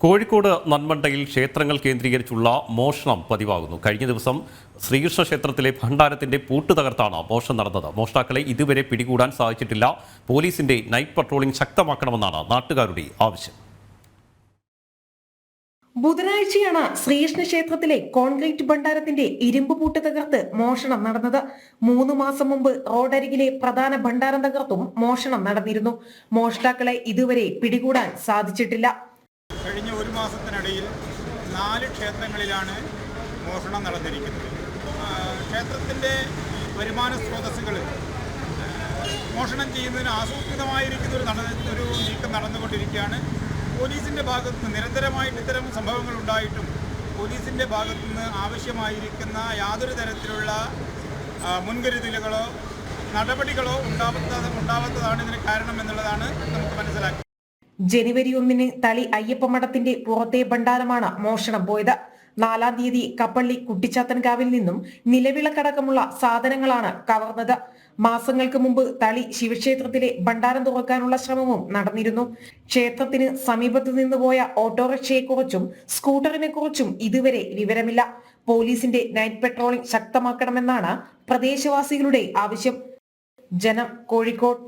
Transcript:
കോഴിക്കോട് നന്മണ്ടയിൽ ക്ഷേത്രങ്ങൾ കേന്ദ്രീകരിച്ചുള്ള മോഷണം പതിവാകുന്നു. കഴിഞ്ഞ ദിവസം ശ്രീകൃഷ്ണ ക്ഷേത്രത്തിലെ ഭണ്ഡാരത്തിന്റെ പൂട്ട് തകർത്താണ് മോഷണം നടന്നത്. മോഷ്ടാക്കളെ ഇതുവരെ പിടികൂടാൻ സാധിച്ചിട്ടില്ല. പോലീസിന്റെ നൈറ്റ് പട്രോളിംഗ് ശക്തമാക്കണമെന്നാണ് നാട്ടുകാരുടെ ആവശ്യം. ബുധനാഴ്ചയാണ് ശ്രീകൃഷ്ണ ക്ഷേത്രത്തിലെ കോൺക്രീറ്റ് ഭണ്ഡാരത്തിന്റെ ഇരുമ്പ് പൂട്ട് തകർത്ത് മോഷണം നടന്നത്. 3 മാസം മുമ്പ് റോഡരികിലെ പ്രധാന ഭണ്ഡാരം തകർത്തും മോഷണം നടന്നിരുന്നു. മോഷ്ടാക്കളെ ഇതുവരെ പിടികൂടാൻ സാധിച്ചിട്ടില്ല. കഴിഞ്ഞ 1 മാസത്തിനിടയിൽ 4 ക്ഷേത്രങ്ങളിലാണ് മോഷണം നടന്നിരിക്കുന്നത്. ക്ഷേത്രത്തിന്റെ വരുമാന സ്രോതസ്സുകൾ മോഷണം ചെയ്യുന്നതിന് ആസൂത്രിതമായിരിക്കുന്ന ഒരു നീക്കം നടന്നുകൊണ്ടിരിക്കുകയാണ്. പോലീസിന്റെ ഭാഗത്തുനിന്ന് നിരന്തരമായിട്ട് ഇത്തരം സംഭവങ്ങൾ ഉണ്ടായിട്ടും പോലീസിന്റെ ഭാഗത്തുനിന്ന് ആവശ്യമായിരിക്കുന്ന യാതൊരു തരത്തിലുള്ള മുൻകരുതലുകളോ നടപടികളോ ഉണ്ടാവാത്തതാണ് ഇതിന് കാരണമെന്നുള്ളതാണ് നമുക്ക് മനസ്സിലാക്കുന്നത്. ജനുവരി 1 തളി അയ്യപ്പമഠത്തിന്റെ പുറത്തെ ഭണ്ഡാരമാണ് മോഷണം പോയത്. 4-ാം തീയതി കപ്പള്ളി കുട്ടിച്ചാത്തൻകാവിൽ നിന്നും നിലവിളക്കടക്കമുള്ള സാധനങ്ങളാണ് കവർന്നത്. മാസങ്ങൾക്ക് മുമ്പ് തളി ശിവക്ഷേത്രത്തിലെ ഭണ്ഡാരം തുറക്കാനുള്ള ശ്രമവും നടന്നിരുന്നു. ക്ഷേത്രത്തിന് സമീപത്ത് നിന്ന് പോയ ഓട്ടോറിക്ഷയെക്കുറിച്ചും സ്കൂട്ടറിനെ കുറിച്ചും ഇതുവരെ വിവരമില്ല. പോലീസിന്റെ നൈറ്റ് പെട്രോളിംഗ് ശക്തമാക്കണമെന്നാണ് പ്രദേശവാസികളുടെ ആവശ്യം. ജനം, കോഴിക്കോട്.